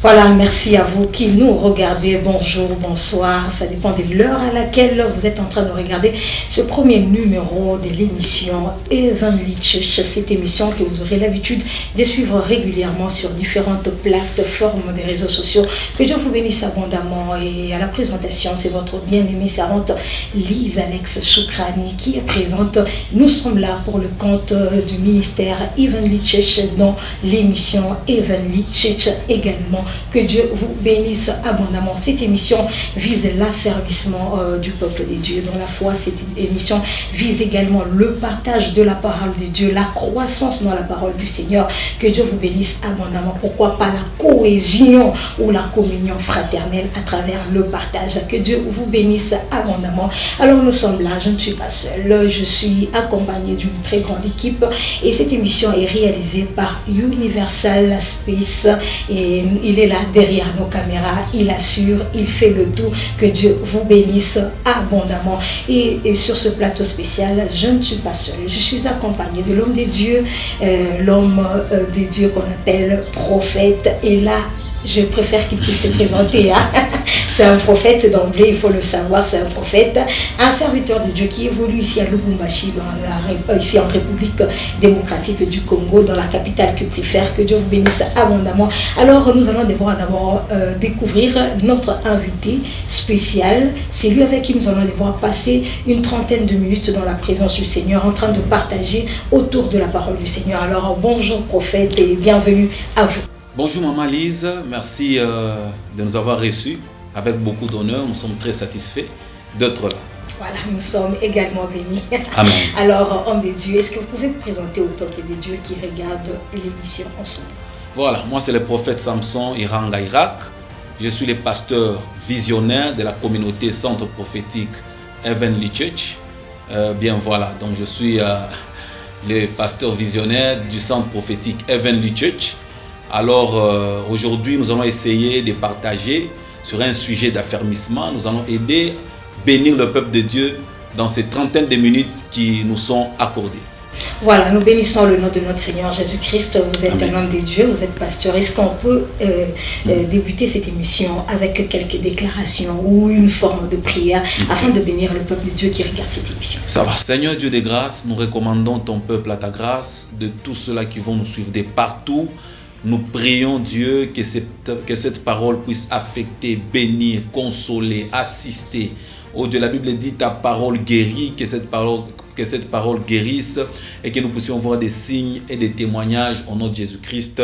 Voilà, merci à vous qui nous regardez. Bonjour, bonsoir. Ça dépend de l'heure à laquelle vous êtes en train de regarder ce premier numéro de l'émission Heavenly Church. Cette émission que vous aurez l'habitude de suivre régulièrement sur différentes plateformes des réseaux sociaux. Que Dieu vous bénisse abondamment. Et à la présentation, c'est votre bien-aimée servante Lise Alex Choukrani qui est présente. Nous sommes là pour le compte du ministère Heavenly Church dans l'émission Heavenly Church également. Que Dieu vous bénisse abondamment. Cette émission vise l'affermissement du peuple de Dieu dans la foi. Cette émission vise également le partage de la parole de Dieu, la croissance dans la parole du Seigneur. Que Dieu vous bénisse abondamment. Pourquoi pas la cohésion ou la communion fraternelle à travers le partage. Que Dieu vous bénisse abondamment. Alors nous sommes là, je ne suis pas seule, je suis accompagnée d'une très grande équipe et cette émission est réalisée par Universal Space et il est là derrière nos caméras, il assure, il fait le tout. Que Dieu vous bénisse abondamment. Et sur ce plateau spécial, je ne suis pas seule, je suis accompagnée de l'homme de Dieu, l'homme de Dieu qu'on appelle prophète. Et là, je préfère qu'il puisse se présenter. Hein? C'est un prophète d'emblée, il faut le savoir, c'est un prophète, un serviteur de Dieu qui évolue ici à Lubumbashi, ici en République démocratique du Congo, dans la capitale que préfère. Que Dieu vous bénisse abondamment. Alors nous allons d'abord découvrir notre invité spécial. C'est lui avec qui nous allons devoir passer une trentaine de minutes dans la présence du Seigneur, en train de partager autour de la parole du Seigneur. Alors bonjour prophète et bienvenue à vous. Bonjour Maman Lise, merci de nous avoir reçus avec beaucoup d'honneur. Nous sommes très satisfaits d'être là. Voilà, nous sommes également bénis. Amen. Alors, homme de Dieu, est-ce que vous pouvez vous présenter au peuple de Dieu qui regarde l'émission ensemble? Voilà, moi c'est le prophète Samson Iranga Irak. Je suis le pasteur visionnaire de la communauté centre prophétique Heavenly Church. Bien voilà, donc je suis le pasteur visionnaire du centre prophétique Heavenly Church. Alors aujourd'hui, nous allons essayer de partager sur un sujet d'affermissement. Nous allons aider, bénir le peuple de Dieu dans ces trentaines de minutes qui nous sont accordées. Voilà, nous bénissons le nom de notre Seigneur Jésus-Christ. Vous êtes Amen. un homme de Dieu, vous êtes pasteur. Est-ce qu'on peut débuter cette émission avec quelques déclarations ou une forme de prière afin de bénir le peuple de Dieu qui regarde cette émission? Ça va. Seigneur Dieu de grâce, nous recommandons ton peuple à ta grâce, de tous ceux-là qui vont nous suivre de partout. Nous prions Dieu que cette parole puisse affecter, bénir, consoler, assister. Oh Dieu, la Bible dit ta parole guérit, que cette parole guérisse et que nous puissions voir des signes et des témoignages au nom de Jésus-Christ.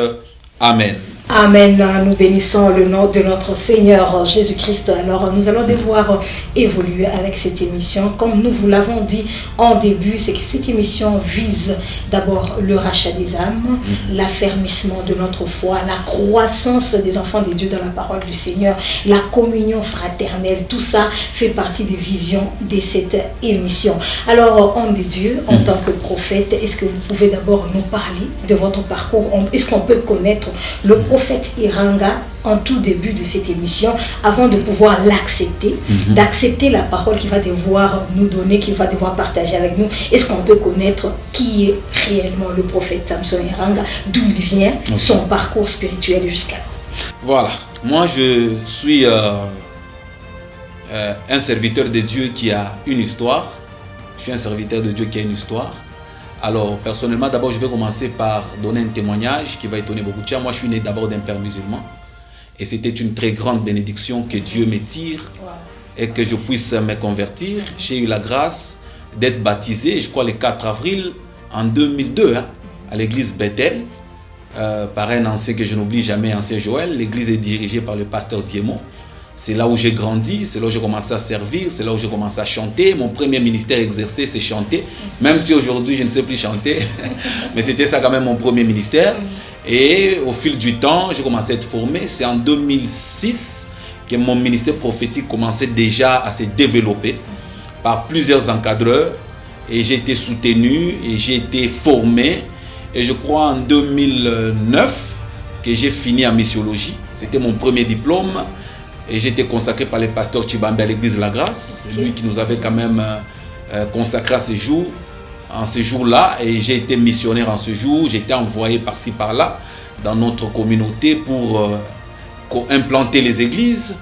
Amen. Amen. Nous bénissons le nom de notre Seigneur Jésus-Christ. Alors, nous allons devoir évoluer avec cette émission. Comme nous vous l'avons dit en début, c'est que cette émission vise d'abord le rachat des âmes, l'affermissement de notre foi, la croissance des enfants de Dieu dans la parole du Seigneur, la communion fraternelle. Tout ça fait partie des visions de cette émission. Alors, homme de Dieu, en tant que prophète, est-ce que vous pouvez d'abord nous parler de votre parcours? Est-ce qu'on peut connaître le prophète Iranga en tout début de cette émission avant de pouvoir l'accepter, d'accepter la parole qu'il va devoir nous donner, qu'il va devoir partager avec nous? Est-ce qu'on peut connaître qui est réellement le prophète Samson Iranga, d'où il vient, son parcours spirituel jusqu'alors? Voilà, moi je suis un serviteur de Dieu qui a une histoire. Je suis un serviteur de Dieu qui a une histoire. Alors, personnellement, d'abord, je vais commencer par donner un témoignage qui va étonner beaucoup de gens. Moi, je suis né d'abord d'un père musulman. Et c'était une très grande bénédiction que Dieu me tire et que je puisse me convertir. J'ai eu la grâce d'être baptisé, je crois, le 4 avril en 2002, à l'église Bethel, par un ancien que je n'oublie jamais, ancien Joël. L'église est dirigée par le pasteur Diemo. C'est là où j'ai grandi, c'est là où j'ai commencé à servir, c'est là où j'ai commencé à chanter. Mon premier ministère exercé, c'est chanter. Même si aujourd'hui, je ne sais plus chanter. Mais c'était ça quand même mon premier ministère. Et au fil du temps, j'ai commencé à être formé. C'est en 2006 que mon ministère prophétique commençait déjà à se développer par plusieurs encadreurs. Et j'ai été soutenu et j'ai été formé. Et je crois en 2009 que j'ai fini en missiologie. C'était mon premier diplôme. Et j'ai été consacré par le pasteur Chibambe à l'église de la Grâce. C'est lui qui nous avait quand même consacré à ce jour, en ce jour-là. Et j'ai été missionnaire en ce jour. J'ai été envoyé par-ci, par-là, dans notre communauté pour implanté les églises.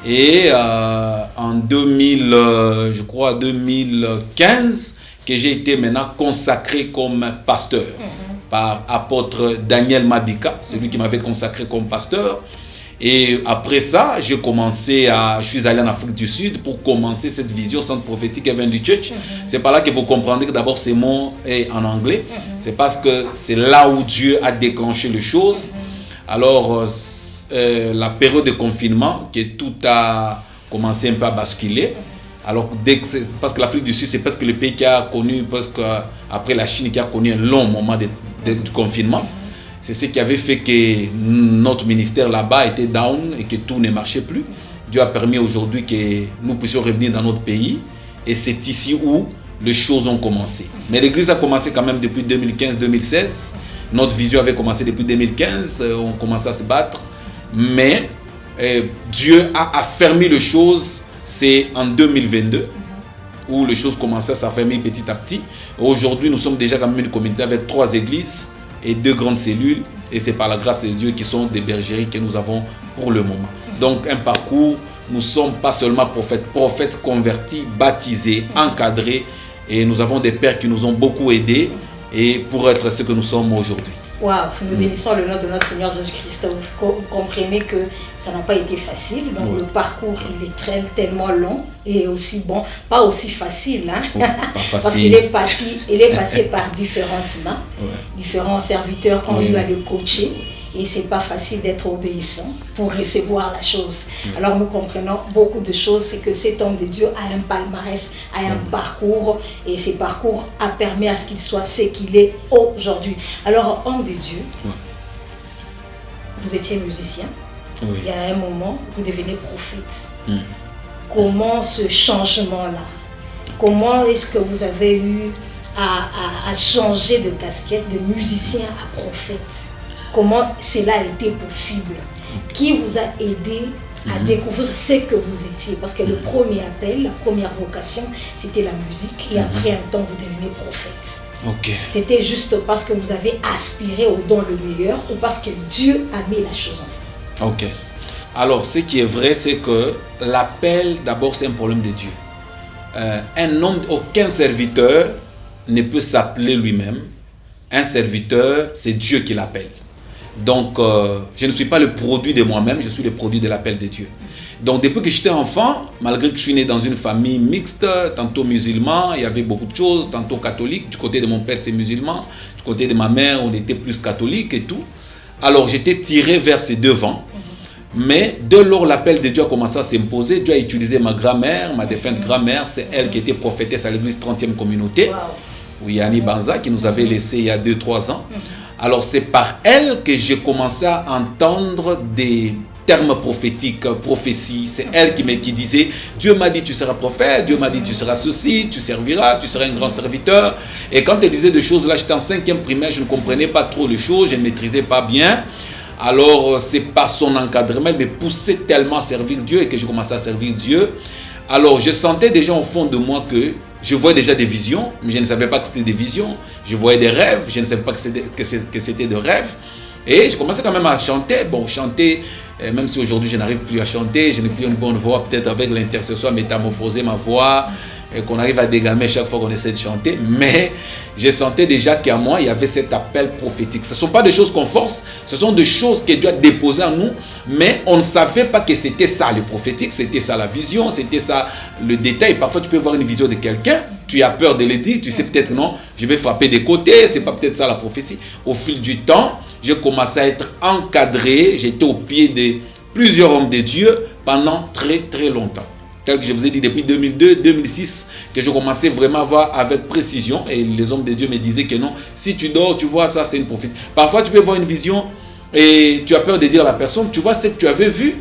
Et en 2015, que j'ai été maintenant consacré comme pasteur par apôtre Daniel Mabika, celui qui m'avait consacré comme pasteur. Et après ça, je suis allé en Afrique du Sud pour commencer cette vision centre prophétique Heavenly Church. C'est par là que vous comprendrez que d'abord ces mots est en anglais. C'est parce que c'est là où Dieu a déclenché les choses. Alors, la période de confinement, que tout a commencé un peu à basculer. Alors, parce que l'Afrique du Sud, c'est presque le pays qui a connu, après la Chine, qui a connu un long moment de confinement. C'est ce qui avait fait que notre ministère là-bas était down et que tout ne marchait plus. Dieu a permis aujourd'hui que nous puissions revenir dans notre pays. Et c'est ici où les choses ont commencé. Mais l'église a commencé quand même depuis 2015-2016. Notre vision avait commencé depuis 2015. On commençait à se battre. Mais Dieu a affermi les choses. C'est en 2022 où les choses commençaient à s'affermir petit à petit. Aujourd'hui, nous sommes déjà quand même une communauté avec 3 églises et 2 grandes cellules, et c'est par la grâce de Dieu qui sont des bergeries que nous avons pour le moment. Donc un parcours, nous ne sommes pas seulement prophètes convertis, baptisés, encadrés, et nous avons des pères qui nous ont beaucoup aidés et pour être ce que nous sommes aujourd'hui. Waouh, nous bénissons le nom de notre Seigneur Jésus-Christ. Vous comprenez que ça n'a pas été facile. Donc le parcours, il est tellement long et aussi bon, pas aussi facile. Hein? Pas facile. Parce qu'il est passé par différentes mains. Différents serviteurs ont eu à le coacher. Et ce n'est pas facile d'être obéissant pour recevoir la chose. Alors nous comprenons beaucoup de choses, c'est que cet homme de Dieu a un palmarès, a un parcours, et ce parcours a permis à ce qu'il soit ce qu'il est aujourd'hui. Alors homme de Dieu, vous étiez musicien, il y a un moment, vous devenez prophète. Comment ce changement-là, comment est-ce que vous avez eu à changer de casquette de musicien à prophète? Comment cela a été possible? Qui vous a aidé à découvrir ce que vous étiez? Parce que le premier appel, la première vocation, c'était la musique. Et après un temps, vous devenez prophète. C'était juste parce que vous avez aspiré au don le meilleur ou parce que Dieu a mis la chose en fait? Alors, ce qui est vrai, c'est que l'appel, d'abord, c'est un problème de Dieu. Un homme, aucun serviteur ne peut s'appeler lui-même. Un serviteur, c'est Dieu qui l'appelle. Donc, je ne suis pas le produit de moi-même, je suis le produit de l'appel de Dieu. Donc, depuis que j'étais enfant, malgré que je suis né dans une famille mixte, tantôt musulman, il y avait beaucoup de choses, tantôt catholique. Du côté de mon père, c'est musulman. Du côté de ma mère, on était plus catholique et tout. Alors, j'étais tiré vers ces 2 vents. Mais dès lors, l'appel de Dieu a commencé à s'imposer. Dieu a utilisé ma grand-mère, ma défunte grand-mère. C'est elle qui était prophétesse à l'église 30e communauté. Oui, Annie Banza, qui nous avait laissé il y a 2-3 ans. Alors c'est par elle que j'ai commencé à entendre des termes prophétiques, prophéties. C'est elle qui disait, Dieu m'a dit tu seras prophète, Dieu m'a dit tu seras ceci, tu serviras, tu seras un grand serviteur. Et quand elle disait des choses là, j'étais en 5e primaire, je ne comprenais pas trop les choses, je ne maîtrisais pas bien. Alors c'est par son encadrement, elle me poussait tellement à servir Dieu et que j'ai commencé à servir Dieu. Alors je sentais déjà au fond de moi que je voyais déjà des visions, mais je ne savais pas que c'était des visions. Je voyais des rêves, je ne savais pas que c'était des rêves. Et je commençais quand même à chanter. Bon, chanter, même si aujourd'hui je n'arrive plus à chanter, je n'ai plus une bonne voix, peut-être avec l'intercession à métamorphoser ma voix, et qu'on arrive à dégamer chaque fois qu'on essaie de chanter. Mais je sentais déjà qu'à moi, il y avait cet appel prophétique. Ce ne sont pas des choses qu'on force, ce sont des choses que Dieu a déposées en nous, mais on ne savait pas que c'était ça le prophétique, c'était ça la vision, c'était ça le détail. Parfois, tu peux voir une vision de quelqu'un, tu as peur de le dire, tu sais peut-être non, je vais frapper des côtés, c'est pas peut-être ça la prophétie. Au fil du temps, j'ai commencé à être encadré, j'étais au pied de plusieurs hommes de Dieu pendant très très longtemps. Tel que je vous ai dit depuis 2002-2006, que je commençais vraiment à voir avec précision, et les hommes de Dieu me disaient que non, si tu dors, tu vois ça, c'est une prophétie. Parfois, tu peux voir une vision et tu as peur de dire à la personne, tu vois ce que tu avais vu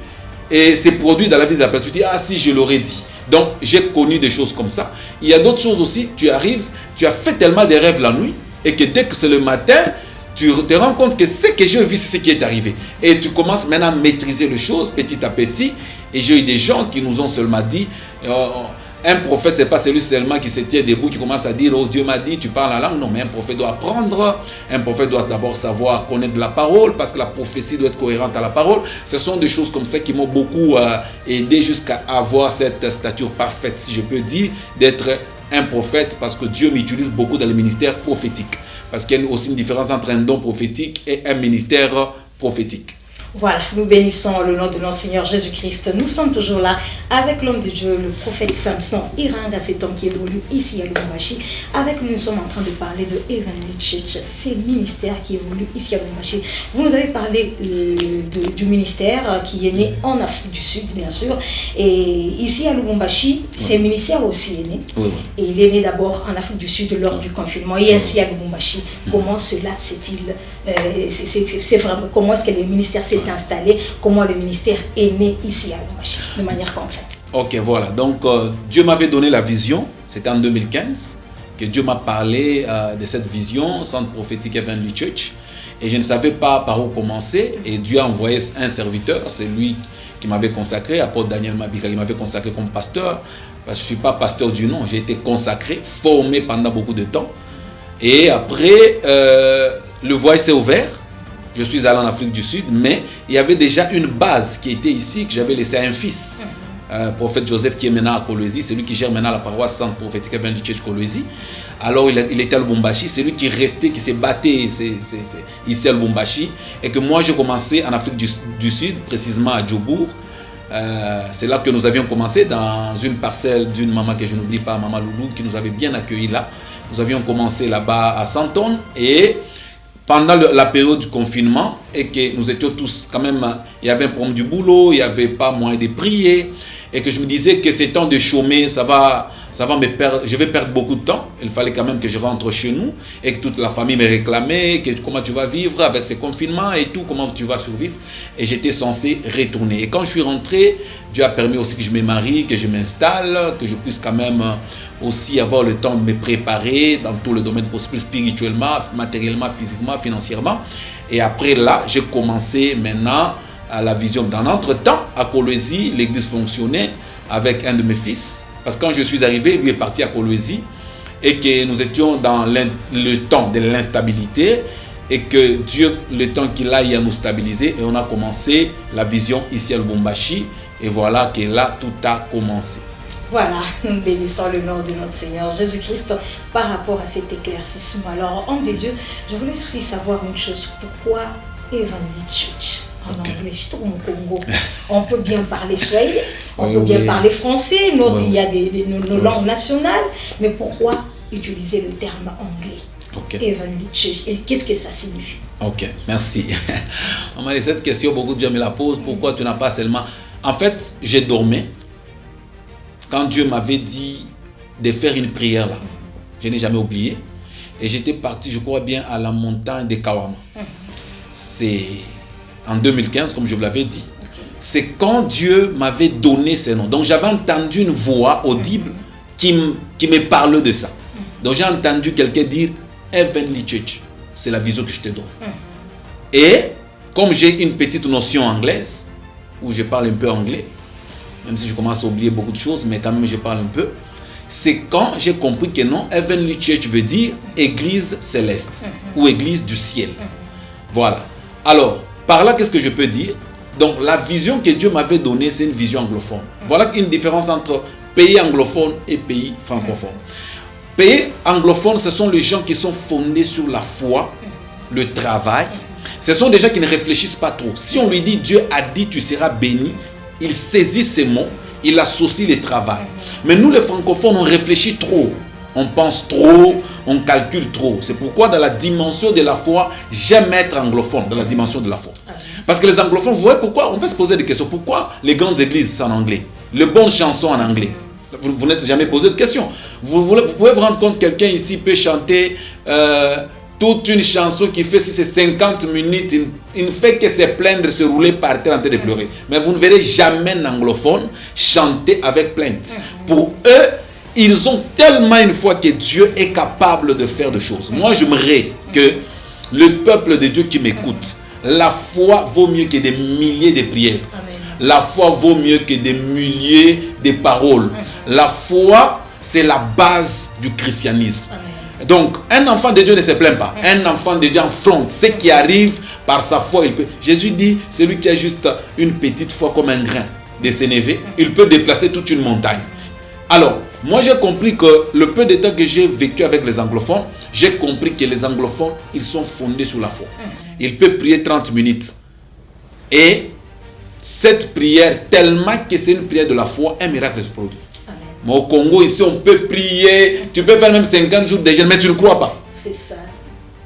et c'est produit dans la vie de la personne. Tu dis, ah si, je l'aurais dit. Donc, j'ai connu des choses comme ça. Il y a d'autres choses aussi, tu arrives, tu as fait tellement de rêves la nuit et que dès que c'est le matin, tu te rends compte que ce que j'ai vu, c'est ce qui est arrivé. Et tu commences maintenant à maîtriser les choses petit à petit. Et j'ai eu des gens qui nous ont seulement dit, Un prophète, ce n'est pas celui seulement qui se tient debout, qui commence à dire, oh Dieu m'a dit, tu parles la langue. Non, mais un prophète doit apprendre. Un prophète doit d'abord savoir connaître la parole, parce que la prophétie doit être cohérente à la parole. Ce sont des choses comme ça qui m'ont beaucoup aidé jusqu'à avoir cette stature parfaite, si je peux dire, d'être un prophète, parce que Dieu m'utilise beaucoup dans le ministère prophétique. Parce qu'il y a aussi une différence entre un don prophétique et un ministère prophétique. Voilà, nous bénissons le nom de notre Seigneur Jésus-Christ. Nous sommes toujours là avec l'homme de Dieu, le prophète Samson Iranga, cet homme qui évolue ici à Lubumbashi. Avec lui, nous sommes en train de parler de Heavenly Church, ces ministères qui évoluent ici à Lubumbashi. Vous nous avez parlé du ministère qui est né en Afrique du Sud, bien sûr. Et ici à Lubumbashi, ces ministères aussi est né. Oui. Et il est né d'abord en Afrique du Sud lors du confinement. Et ici à Lubumbashi, comment cela s'est-il... c'est vraiment comment est-ce que le ministère s'est installé, comment le ministère est né ici à Lubumbashi, de manière concrète. Ok, voilà. Donc, Dieu m'avait donné la vision, c'était en 2015, que Dieu m'a parlé de cette vision, Centre prophétique Heavenly Church, et je ne savais pas par où commencer, et Dieu a envoyé un serviteur, c'est lui qui m'avait consacré, apôtre Daniel Mabika, il m'avait consacré comme pasteur, parce que je ne suis pas pasteur du nom, j'ai été consacré, formé pendant beaucoup de temps, et après, le voile s'est ouvert. Je suis allé en Afrique du Sud, mais il y avait déjà une base qui était ici, que j'avais laissé à un fils, prophète Joseph, qui est maintenant à Kolwezi. C'est lui qui gère maintenant la paroisse Centre prophétique Heavenly Church Kolwezi. Alors il était à Lubumbashi, c'est lui qui restait, qui s'est battu ici à Lubumbashi. Et que moi j'ai commencé en Afrique du Sud, précisément à Djobour. C'est là que nous avions commencé, dans une parcelle d'une maman que je n'oublie pas, Maman Loulou, qui nous avait bien accueillis là. Nous avions commencé là-bas à Santon, et pendant la période du confinement, et que nous étions tous quand même, il y avait un problème du boulot, il n'y avait pas moyen de prier, et que je me disais que ces temps de chômer, ça va me perdre, je vais perdre beaucoup de temps. Il fallait quand même que je rentre chez nous, et que toute la famille me réclamait, que comment tu vas vivre avec ces confinements et tout, comment tu vas survivre. Et j'étais censé retourner. Et quand je suis rentré, Dieu a permis aussi que je me marie, que je m'installe, que je puisse quand même aussi avoir le temps de me préparer dans tout le domaine possible, spirituellement, matériellement, physiquement, financièrement. Et après là, j'ai commencé maintenant à la vision. Dans l'entretemps, à Kolwezi, l'église fonctionnait avec un de mes fils. Parce que quand je suis arrivé, lui est parti à Kolwezi, et que nous étions dans le temps de l'instabilité, et que Dieu, le temps qu'il aille à nous stabiliser, et on a commencé la vision ici à Lubumbashi, et voilà que là, tout a commencé. Voilà, nous bénissons le nom de notre Seigneur Jésus-Christ par rapport à cet éclaircissement. Alors, homme de Dieu, je voulais aussi savoir une chose. Pourquoi Heavenly Church en anglais? Je trouve au Congo, on peut bien parler swahili, on peut bien parler français, il y a nos langues nationales, mais pourquoi utiliser le terme anglais? Heavenly Church, et qu'est-ce que ça signifie? Ok, merci. On m'a dit cette question, beaucoup de gens me la posent. Pourquoi tu n'as pas seulement... En fait, j'ai dormi. Quand Dieu m'avait dit de faire une prière là, je n'ai jamais oublié. Et j'étais parti, je crois bien, à la montagne de Kawama. C'est en 2015, comme je vous l'avais dit. C'est quand Dieu m'avait donné ces noms. Donc j'avais entendu une voix audible qui me parle de ça. Donc j'ai entendu quelqu'un dire Heavenly Church. C'est la vision que je te donne. Et comme j'ai une petite notion anglaise, où je parle un peu anglais, même si je commence à oublier beaucoup de choses, mais quand même je parle un peu, c'est quand j'ai compris que non, Heavenly Church veut dire église céleste ou église du ciel. Voilà. Alors, par là, qu'est-ce que je peux dire? Donc, la vision que Dieu m'avait donnée, c'est une vision anglophone. Voilà une différence entre pays anglophone et pays francophone. Pays anglophones, ce sont les gens qui sont fondés sur la foi, le travail. Ce sont des gens qui ne réfléchissent pas trop. Si on lui dit Dieu a dit tu seras béni, il saisit ces mots, il associe le travail. Mais nous les francophones, on réfléchit trop. On pense trop, on calcule trop. C'est pourquoi dans la dimension de la foi, j'aime être anglophone dans la dimension de la foi. Parce que les anglophones, vous voyez pourquoi? On peut se poser des questions. Pourquoi les grandes églises sont en anglais? Les bonnes chansons en anglais? Vous n'êtes jamais posé de questions. Vous pouvez vous rendre compte que quelqu'un ici peut chanter toute une chanson qui fait, si c'est 50 minutes, il ne fait que se plaindre, se rouler par terre en train de pleurer. Mais vous ne verrez jamais un anglophone chanter avec plainte. Pour eux, ils ont tellement une foi que Dieu est capable de faire des choses. Moi, j'aimerais que le peuple de Dieu qui m'écoute, la foi vaut mieux que des milliers de prières. La foi vaut mieux que des milliers de paroles. La foi, c'est la base du christianisme. Amen. Donc, un enfant de Dieu ne se plaint pas. Un enfant de Dieu affronte ce qui arrive par sa foi. Il peut. Jésus dit, celui qui a juste une petite foi comme un grain de sénévé, il peut déplacer toute une montagne. Alors, moi j'ai compris que le peu de temps que j'ai vécu avec les anglophones, j'ai compris que les anglophones, ils sont fondés sur la foi. Ils peuvent prier 30 minutes. Et cette prière, tellement que c'est une prière de la foi, un miracle se produit. Mais au Congo, ici, on peut prier, tu peux faire même 50 jours de jeûne, mais tu ne crois pas. C'est ça.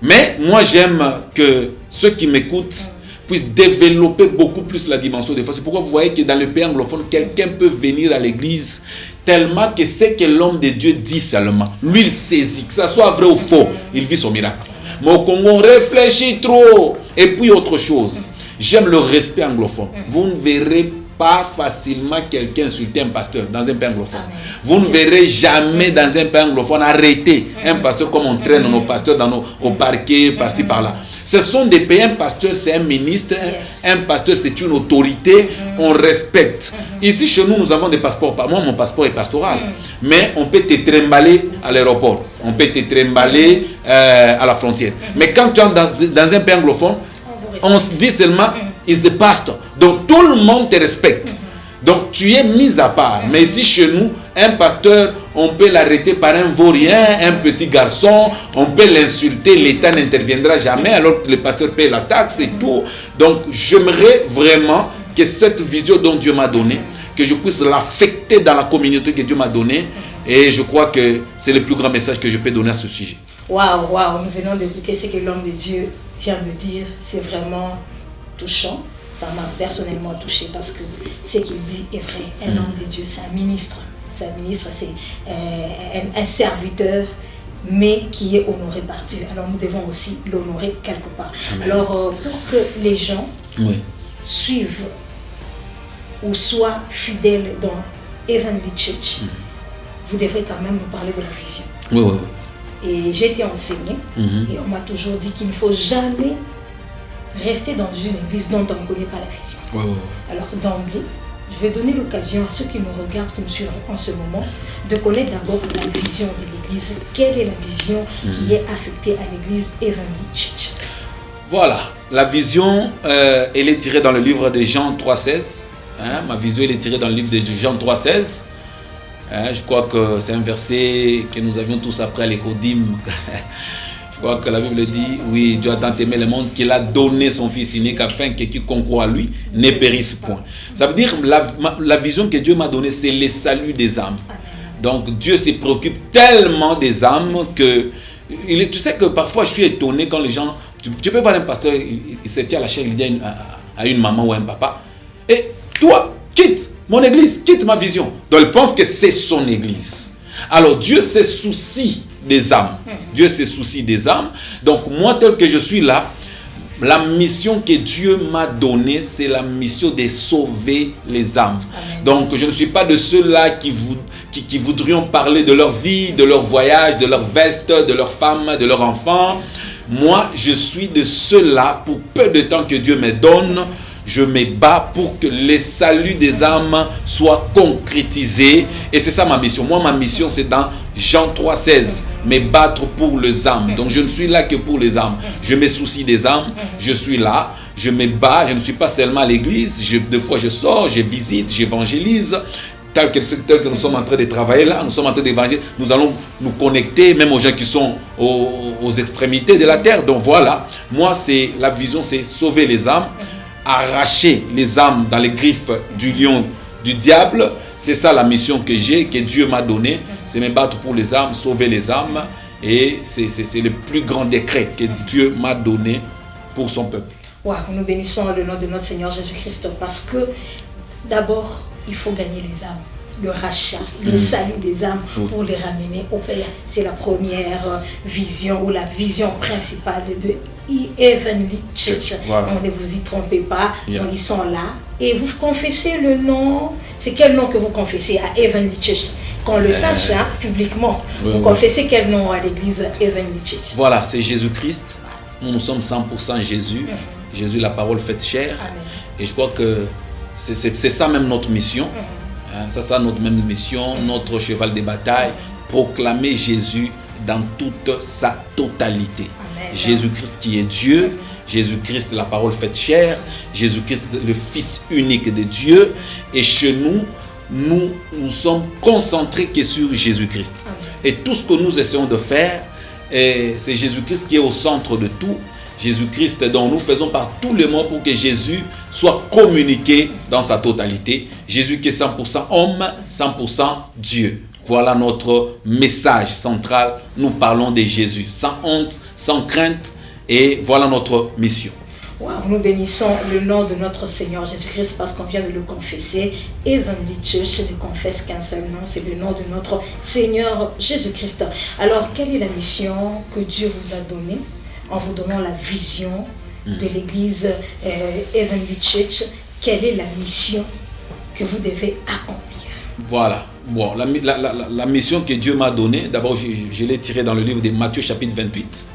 Mais moi j'aime que ceux qui m'écoutent puissent développer beaucoup plus la dimension de foi. C'est pourquoi vous voyez que dans le pays anglophone, quelqu'un peut venir à l'église tellement que ce que l'homme de Dieu dit seulement, lui il saisit, que ça soit vrai ou faux, il vit son miracle. Mais au Congo, on réfléchit trop. Et puis autre chose, j'aime le respect anglophone. Vous ne verrez pas facilement quelqu'un insulter un pasteur dans un pays anglophone. Vous ne verrez jamais dans un pays anglophone arrêter un pasteur comme on traîne nos pasteurs au parquet, par-ci, par-là. Ce sont des pays, un pasteur c'est un ministre, un pasteur c'est une autorité, on respecte. Ici chez nous, nous avons des passeports. Moi, mon passeport est pastoral. Mais on peut te trimballer à l'aéroport, on peut te trimballer à la frontière. Mais quand tu es dans un pays anglophone, on se dit seulement, is the pastor. Donc tout le monde te respecte. Donc tu es mis à part. Mais ici chez nous, un pasteur, on peut l'arrêter par un vaurien, un petit garçon, on peut l'insulter, l'État n'interviendra jamais alors que le pasteur paye la taxe et tout. Donc j'aimerais vraiment que cette vision dont Dieu m'a donnée, que je puisse l'affecter dans la communauté que Dieu m'a donnée. Et je crois que c'est le plus grand message que je peux donner à ce sujet. Waouh, waouh, nous venons d'écouter ce que l'homme de Dieu vient de dire. C'est vraiment touchant. Ça m'a personnellement touché parce que ce qu'il dit est vrai. Un homme de Dieu, c'est un ministre. C'est un ministre, c'est un serviteur, mais qui est honoré par Dieu. Alors nous devons aussi l'honorer quelque part. Amen. Alors pour que les gens suivent ou soient fidèles dans Heavenly Church, vous devrez quand même nous parler de la vision. Oui, oui, oui. Et j'ai été enseignée et on m'a toujours dit qu'il ne faut jamais rester dans une église dont on ne connaît pas la vision. Oui, oui, oui. Alors d'emblée, je vais donner l'occasion à ceux qui nous regardent, qui nous suivent en ce moment, de connaître d'abord la vision de l'église. Quelle est la vision qui est affectée à l'église Heavenly Church? Voilà, la vision, elle est tirée dans le livre de Jean 3,16. Hein, ma vision, elle est tirée dans le livre de Jean 3,16. Hein, je crois que c'est un verset que nous avions tous appris à l'école d'hymne. Je crois que la Bible dit, oui, Dieu a tant aimé le monde qu'il a donné son Fils unique afin que quiconque croit à lui ne périsse point. Ça veut dire la vision que Dieu m'a donnée, c'est le salut des âmes. Donc Dieu se préoccupe tellement des âmes que... Tu sais que parfois je suis étonné quand les gens... Tu peux voir un pasteur, il se tient à la chair, il dit à une maman ou à un papa, et toi, quitte mon église, quitte ma vision. Donc il pense que c'est son église. Alors Dieu se soucie des âmes. Dieu se soucie des âmes. Donc moi, tel que je suis là, la mission que Dieu m'a donnée, c'est la mission de sauver les âmes. Amen. Donc je ne suis pas de ceux-là qui voudrions parler de leur vie, de leur voyage, de leur veste, de leur femme, de leur enfant. Moi, je suis de ceux-là, pour peu de temps que Dieu me donne, je me bats pour que le salut des âmes soit concrétisé. Et c'est ça ma mission. Moi, ma mission, c'est dans Jean 3,16. Me battre pour les âmes. Donc, je ne suis là que pour les âmes. Je me soucie des âmes. Je suis là. Je me bats. Je ne suis pas seulement à l'église. Des fois, je sors, je visite, j'évangélise. Tel que nous sommes en train de travailler là, nous sommes en train d'évangéliser. Nous allons nous connecter même aux gens qui sont aux extrémités de la terre. Donc, voilà. Moi, la vision, c'est sauver les âmes. Arracher les âmes dans les griffes du lion, du diable. C'est ça la mission que j'ai, que Dieu m'a donnée. C'est me battre pour les âmes, sauver les âmes. Et c'est le plus grand décret que Dieu m'a donné pour son peuple. Wow, nous bénissons le nom de notre Seigneur Jésus-Christ parce que d'abord, il faut gagner les âmes. Le rachat, le salut des âmes pour les ramener au Père. C'est la première vision ou la vision principale de Heavenly Church. Voilà. Donc, ne vous y trompez pas, donc, ils sont là. Et vous confessez le nom. C'est quel nom que vous confessez à Heavenly Church? Qu'on le sache publiquement. Vous confessez quel nom à l'église Heavenly Church? Voilà, c'est Jésus-Christ. Nous sommes 100% Jésus. Jésus, la parole faite chair. Amen. Et je crois que c'est ça même notre mission. Ça, c'est notre même mission, notre cheval de bataille, proclamer Jésus dans toute sa totalité. Jésus-Christ qui est Dieu, Jésus-Christ la parole faite chair, Jésus-Christ le Fils unique de Dieu. Et chez nous, nous sommes concentrés que sur Jésus-Christ. Et tout ce que nous essayons de faire, c'est Jésus-Christ qui est au centre de tout. Jésus-Christ dont nous faisons par tout le monde pour que Jésus soit communiqué dans sa totalité. Jésus qui est 100% homme, 100% Dieu. Voilà notre message central. Nous parlons de Jésus, sans honte, sans crainte. Et voilà notre mission. Wow, nous bénissons le nom de notre Seigneur Jésus-Christ parce qu'on vient de le confesser. Heavenly Church ne confesse qu'un seul nom, c'est le nom de notre Seigneur Jésus-Christ. Alors, quelle est la mission que Dieu vous a donnée en vous donnant la vision de l'église Heavenly Church? Quelle est la mission que vous devez accomplir? Voilà. Bon, la mission que Dieu m'a donnée, d'abord je l'ai tirée dans le livre de Matthieu chapitre 28,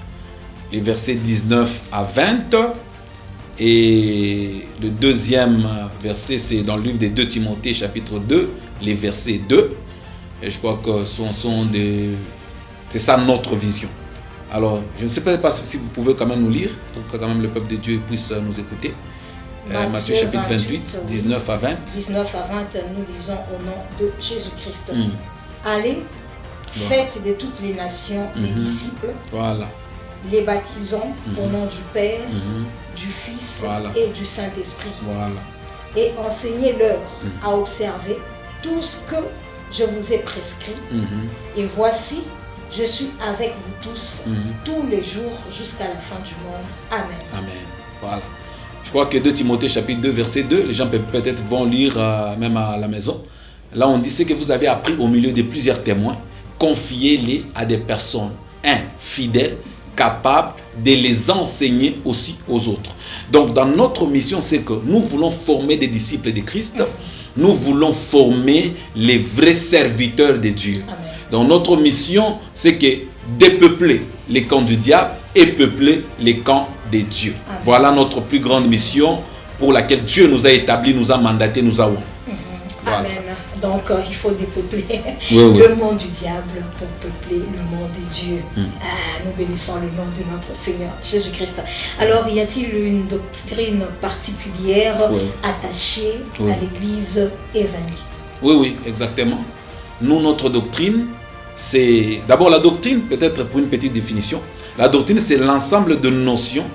les versets 19 à 20. Et le deuxième verset, c'est dans le livre de 2 Timothée chapitre 2, les versets 2. Et je crois que c'est ça notre vision. Alors, je ne sais pas si vous pouvez quand même nous lire, pour que quand même le peuple de Dieu puisse nous écouter. Matthieu chapitre 28, 19 à 20. 19 à 20, nous lisons au nom de Jésus-Christ. Allez, faites de toutes les nations des disciples. Voilà. Les baptisons au nom du Père, du Fils et du Saint-Esprit. Voilà. Et enseignez-leur à observer tout ce que je vous ai prescrit. Et voici, je suis avec vous tous, tous les jours jusqu'à la fin du monde. Amen. Amen. Voilà. Je crois que 2 Timothée chapitre 2 verset 2, les gens peut-être vont lire même à la maison. Là on dit ce que vous avez appris au milieu de plusieurs témoins, confiez-les à des personnes fidèles, capables de les enseigner aussi aux autres. Donc dans notre mission, c'est que nous voulons former des disciples de Christ, nous voulons former les vrais serviteurs de Dieu. Amen. Donc notre mission, c'est que dépeupler les camps du diable et peupler les camps de Dieu. Amen. Voilà notre plus grande mission pour laquelle Dieu nous a établis, nous a mandatés, nous a oint. Voilà. Amen. Donc il faut dépeupler le monde du diable pour peupler le monde de Dieu. Nous bénissons le nom de notre Seigneur Jésus-Christ. Alors y a-t-il une doctrine particulière attachée à l'église évangélique? Oui, exactement. Nous, notre doctrine, c'est d'abord la doctrine, peut-être pour une petite définition. La doctrine, c'est l'ensemble de notions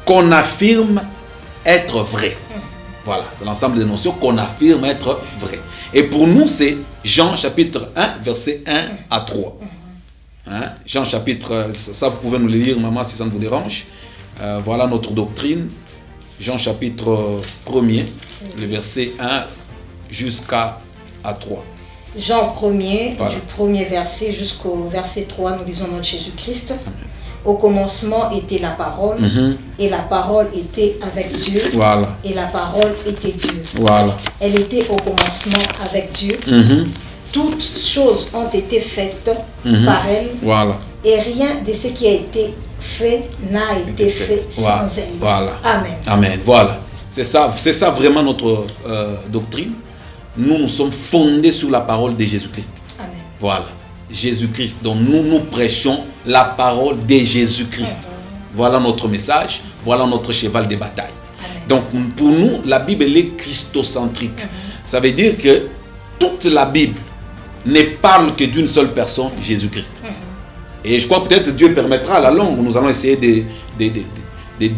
qu'on affirme être vraies. Voilà, c'est l'ensemble de notions qu'on affirme être vraies. Et pour nous, c'est Jean chapitre 1, verset 1 à 3. Jean chapitre, ça vous pouvez nous le lire, maman, si ça ne vous dérange. Voilà notre doctrine. Jean chapitre 1er, le verset 1 jusqu'à 3. Jean 1er, du premier verset jusqu'au verset 3, nous lisons notre Jésus-Christ. Au commencement était la parole, et la parole était avec Dieu, et la parole était Dieu. Elle était au commencement avec Dieu. Toutes choses ont été faites par elle, et rien de ce qui a été fait n'a été fait sans elle. Amen. Amen. Voilà. C'est ça vraiment notre doctrine. Nous sommes fondés sur la parole de Jésus-Christ. Amen. Voilà. Jésus-Christ. Donc nous prêchons la parole de Jésus-Christ. Voilà notre message. Voilà notre cheval de bataille. Amen. Donc pour nous, la Bible elle est christocentrique. Ça veut dire que toute la Bible ne parle que d'une seule personne, Jésus-Christ. Et je crois peut-être Dieu permettra à la longue, nous allons essayer de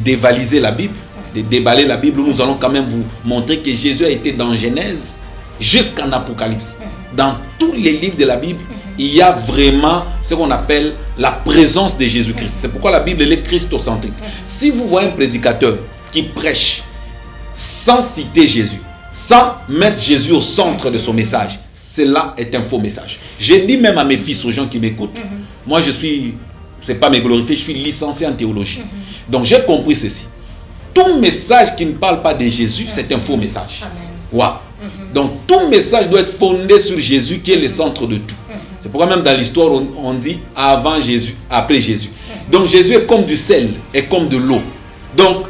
dévaliser la Bible, de déballer la Bible, où nous allons quand même vous montrer que Jésus a été dans Genèse jusqu'en Apocalypse. Dans tous les livres de la Bible, il y a vraiment ce qu'on appelle la présence de Jésus-Christ. C'est pourquoi la Bible elle est christocentrique. Si vous voyez un prédicateur qui prêche sans citer Jésus, sans mettre Jésus au centre de son message, cela est un faux message. J'ai dit même à mes fils, aux gens qui m'écoutent, moi je suis, c'est pas me glorifier, je suis licencié en théologie. Donc j'ai compris ceci. Tout message qui ne parle pas de Jésus, c'est un faux message. Wow. Donc tout message doit être fondé sur Jésus qui est le centre de tout. C'est pourquoi même dans l'histoire on dit avant Jésus, après Jésus. Donc Jésus est comme du sel et comme de l'eau. Donc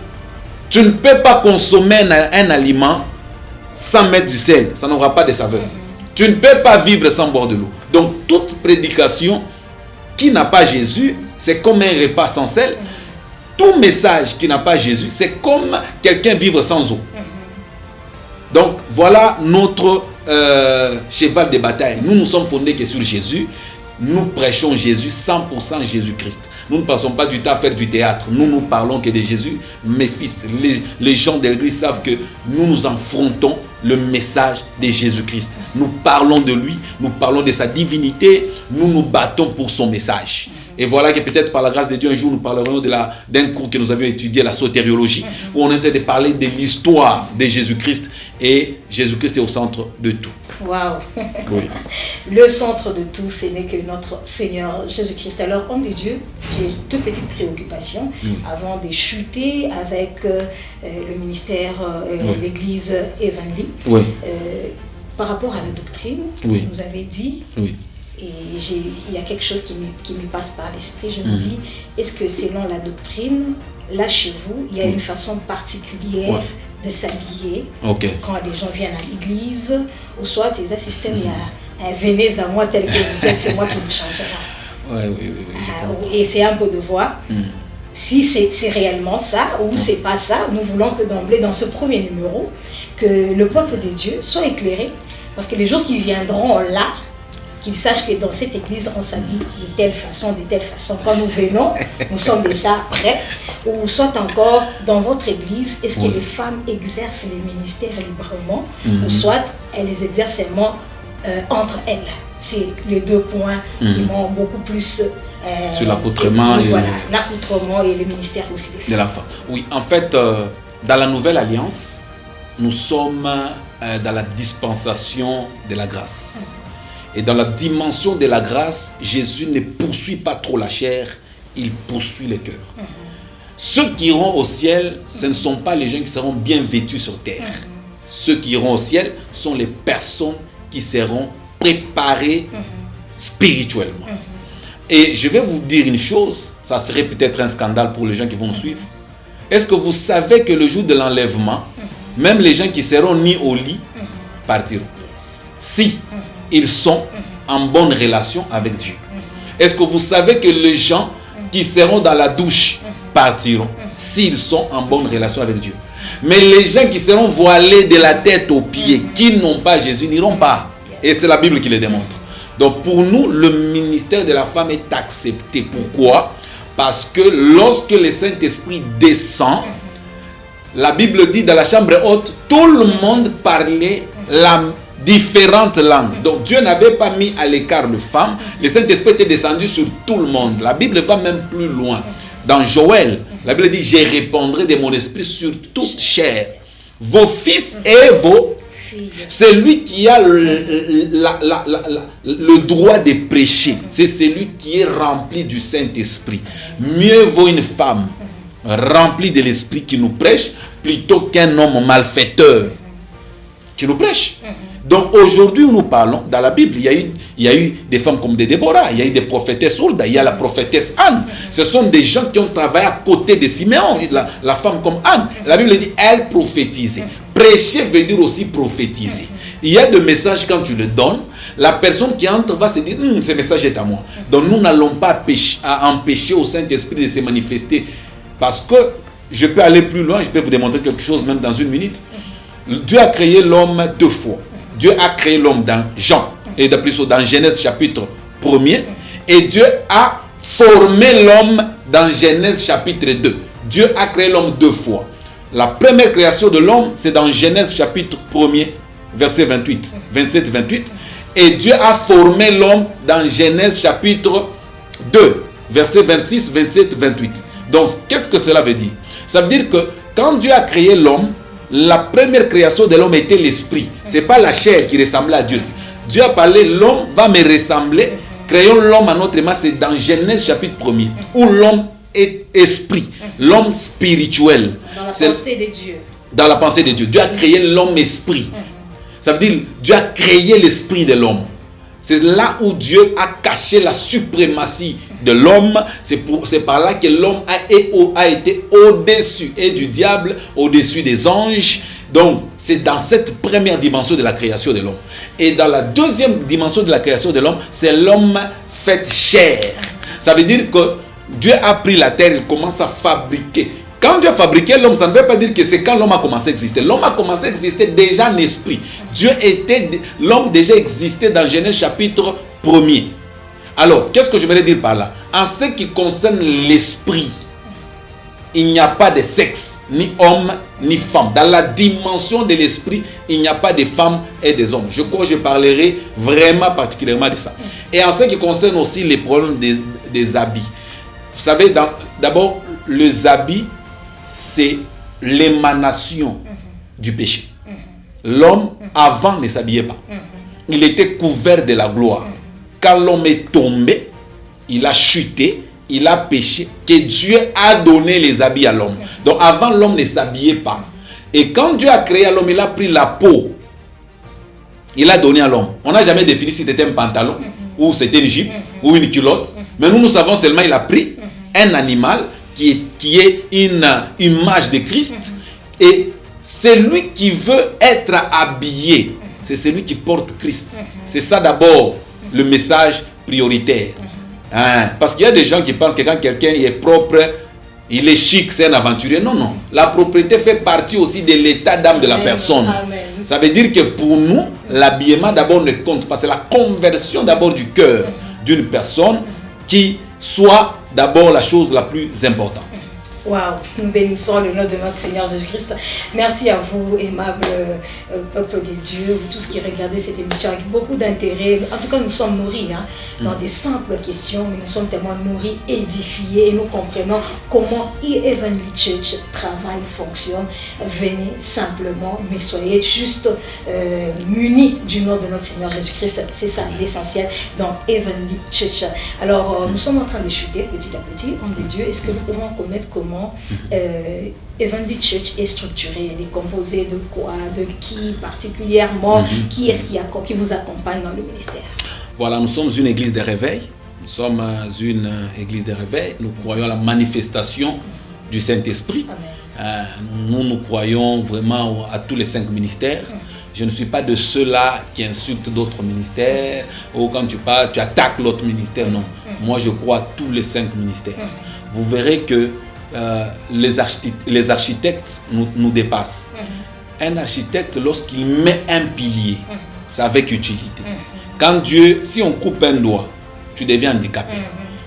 tu ne peux pas consommer un aliment sans mettre du sel, ça n'aura pas de saveur. Tu ne peux pas vivre sans boire de l'eau. Donc toute prédication qui n'a pas Jésus, c'est comme un repas sans sel. Tout message qui n'a pas Jésus, c'est comme quelqu'un vivre sans eau. Donc voilà notre cheval de bataille. Nous nous sommes fondés que sur Jésus. Nous prêchons Jésus, 100% Jésus-Christ. Nous ne passons pas du temps à faire du théâtre. Nous parlons que de Jésus. Mes fils, les gens de l'Église savent que nous nous affrontons le message de Jésus-Christ. Nous parlons de lui, nous parlons de sa divinité, nous nous battons pour son message. Et voilà que peut-être par la grâce de Dieu, un jour nous parlerons d'un cours que nous avions étudié, la sotériologie, où on était de parler de l'histoire de Jésus-Christ. Et Jésus-Christ est au centre de tout. Waouh! Oui. Le centre de tout, ce n'est que notre Seigneur Jésus-Christ. Alors, homme de Dieu, j'ai deux petites préoccupations avant de chuter avec le ministère, l'église Evanly. Oui. Par rapport à la doctrine, vous avez dit, et il y a quelque chose qui me passe par l'esprit, je me dis, est-ce que selon la doctrine, là chez vous, il y a une façon particulière de s'habiller quand les gens viennent à l'église, ou soit les assistants, il y a venez à moi tel que vous êtes, c'est moi qui vous changera. Et c'est un peu de voir si c'est réellement ça ou c'est pas ça. Nous voulons que d'emblée dans ce premier numéro, que le peuple de Dieu soit éclairé, parce que les gens qui viendront là, qu'ils sachent que dans cette église, on s'habille de telle façon, de telle façon. Quand nous venons, nous sommes déjà prêts. Ou soit encore, dans votre église, est-ce que les femmes exercent les ministères librement ou soit elles les exercent seulement entre elles? C'est les deux points qui m'ont beaucoup plus... sur l'accoutrement l'accoutrement et le ministère aussi des femmes. De la femme. Oui, en fait, dans la Nouvelle Alliance, nous sommes dans la dispensation de la grâce. Et dans la dimension de la grâce, Jésus ne poursuit pas trop la chair, il poursuit le cœur. Ceux qui iront au ciel, ce ne sont pas les gens qui seront bien vêtus sur terre. Ceux qui iront au ciel sont les personnes qui seront préparées spirituellement. Et je vais vous dire une chose, ça serait peut-être un scandale pour les gens qui vont nous suivre. Est-ce que vous savez que le jour de l'enlèvement, même les gens qui seront mis au lit partiront? Si ils sont en bonne relation avec Dieu. Est-ce que vous savez que les gens qui seront dans la douche partiront s'ils sont en bonne relation avec Dieu? Mais les gens qui seront voilés de la tête aux pieds, qui n'ont pas Jésus, n'iront pas. Et c'est la Bible qui le démontre. Donc pour nous, le ministère de la femme est accepté. Pourquoi? Parce que lorsque le Saint-Esprit descend, la Bible dit dans la chambre haute, tout le monde parlait la différentes langues. Donc Dieu n'avait pas mis à l'écart les femmes. Le Saint-Esprit était descendu sur tout le monde. La Bible va même plus loin. Dans Joël, la Bible dit, je répandrai de mon esprit sur toute chair. Vos fils et vos filles. C'est lui qui a le droit de prêcher. C'est celui qui est rempli du Saint-Esprit. Mieux vaut une femme remplie de l'Esprit qui nous prêche plutôt qu'un homme malfaiteur qui nous prêche. Donc aujourd'hui où nous parlons, dans la Bible, il y a eu des femmes comme des Déborah, il y a eu des prophétesses Hulda, il y a la prophétesse Anne. Ce sont des gens qui ont travaillé à côté de Siméon, la femme comme Anne. La Bible dit, elle prophétisait. Prêcher veut dire aussi prophétiser. Il y a des messages quand tu le donnes, la personne qui entre va se dire, ce message est à moi. Donc nous n'allons pas empêcher au Saint-Esprit de se manifester. Parce que je peux aller plus loin, je peux vous démontrer quelque chose même dans une minute. Dieu a créé l'homme deux fois. Dieu a créé l'homme dans Jean, et de plus dans Genèse chapitre 1er, et Dieu a formé l'homme dans Genèse chapitre 2. Dieu a créé l'homme deux fois. La première création de l'homme, c'est dans Genèse chapitre 1er, verset 27-28. Et Dieu a formé l'homme dans Genèse chapitre 2, verset 26, 27, 28. Donc, qu'est-ce que cela veut dire? Ça veut dire que quand Dieu a créé l'homme, la première création de l'homme était l'esprit. Ce n'est pas la chair qui ressemblait à Dieu. Dieu a parlé, l'homme va me ressembler. Créons l'homme à notre image. C'est dans Genèse chapitre 1er, où l'homme est esprit, l'homme spirituel. Dans la pensée de Dieu. Dans la pensée de Dieu. Dieu a créé l'homme esprit. Ça veut dire, Dieu a créé l'esprit de l'homme. C'est là où Dieu a caché la suprématie de l'homme. C'est par là que l'homme a été au-dessus et du diable, au-dessus des anges. Donc, c'est dans cette première dimension de la création de l'homme. Et dans la deuxième dimension de la création de l'homme, c'est l'homme fait chair. Ça veut dire que Dieu a pris la terre, il commence à fabriquer. Quand Dieu a fabriqué l'homme, ça ne veut pas dire que c'est quand l'homme a commencé à exister. L'homme a commencé à exister déjà en esprit. L'homme déjà existait dans Genèse chapitre 1er. Alors, qu'est-ce que je voudrais dire par là? En ce qui concerne l'esprit, il n'y a pas de sexe, ni homme, ni femme. Dans la dimension de l'esprit, il n'y a pas de femmes et des hommes. Je crois que je parlerai vraiment particulièrement de ça. Et en ce qui concerne aussi les problèmes des habits. Vous savez, d'abord, les habits, c'est l'émanation du péché. L'homme, avant, ne s'habillait pas. Il était couvert de la gloire. Quand l'homme est tombé, il a chuté, il a péché, que Dieu a donné les habits à l'homme. Donc avant, l'homme ne s'habillait pas. Et quand Dieu a créé l'homme, il a pris la peau. Il a donné à l'homme. On n'a jamais défini si c'était un pantalon, ou c'était une jupe, ou une culotte. Mais nous savons seulement qu'il a pris un animal qui est une image de Christ. Et celui qui veut être habillé, c'est celui qui porte Christ. C'est ça d'abord le message prioritaire. Parce qu'il y a des gens qui pensent que quand quelqu'un est propre, il est chic, c'est un aventurier. Non, non. La propreté fait partie aussi de l'état d'âme de la personne. Amen. Ça veut dire que pour nous, l'habillement d'abord ne compte pas. C'est la conversion d'abord du cœur d'une personne qui soit d'abord la chose la plus importante. Waouh, nous bénissons le nom de notre Seigneur Jésus-Christ. Merci à vous, aimable peuple de Dieu, vous tous qui regardez cette émission avec beaucoup d'intérêt. En tout cas, nous sommes nourris dans des simples questions, mais nous sommes tellement nourris, édifiés, et nous comprenons comment Heavenly Church travaille, fonctionne. Venez simplement, mais soyez juste munis du nom de notre Seigneur Jésus-Christ. C'est ça l'essentiel dans Heavenly Church. Alors, nous sommes en train de chuter petit à petit, homme de Dieu. Est-ce que nous pouvons connaître comment Heavenly Church est structuré, elle est composée de quoi, de qui particulièrement, qui est-ce qui vous accompagne dans le ministère? Voilà, nous sommes une église de réveil. Nous sommes une église de réveil. Nous croyons à la manifestation du Saint-Esprit. Nous croyons vraiment à tous les 5 ministères. Je ne suis pas de ceux-là qui insultent d'autres ministères, ou quand tu parles, tu attaques l'autre ministère. Non, moi je crois à tous les 5 ministères. Vous verrez que les architectes nous dépassent. Un architecte, lorsqu'il met un pilier, c'est avec utilité. Quand Dieu, si on coupe un doigt, tu deviens handicapé.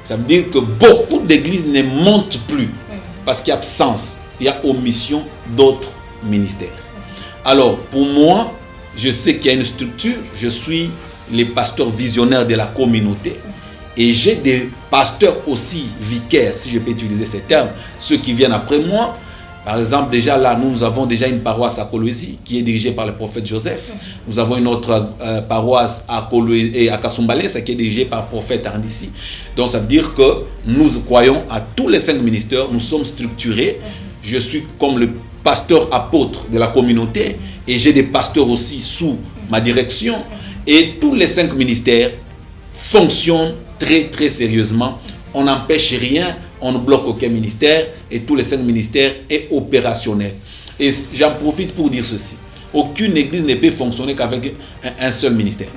Ça veut dire que beaucoup d'églises ne montent plus parce qu'il y a absence, il y a omission d'autres ministères. Alors, pour moi, je sais qu'il y a une structure, je suis le pasteur visionnaire de la communauté. Et j'ai des pasteurs aussi vicaires, si je peux utiliser ces termes, ceux qui viennent après moi. Par exemple, déjà là, nous avons déjà une paroisse à Kolwezi qui est dirigée par le prophète Joseph. Nous avons une autre paroisse à Kolwezi et à Kasumbalé, qui est dirigée par le prophète Arnissi. Donc ça veut dire que nous croyons à tous les 5 ministères, nous sommes structurés. Je suis comme le pasteur apôtre de la communauté et j'ai des pasteurs aussi sous ma direction. Et tous les 5 ministères fonctionnent très très sérieusement. On n'empêche rien, on ne bloque aucun ministère et tous les 5 ministères est opérationnel. Et j'en profite pour dire ceci. Aucune église ne peut fonctionner qu'avec un seul ministère.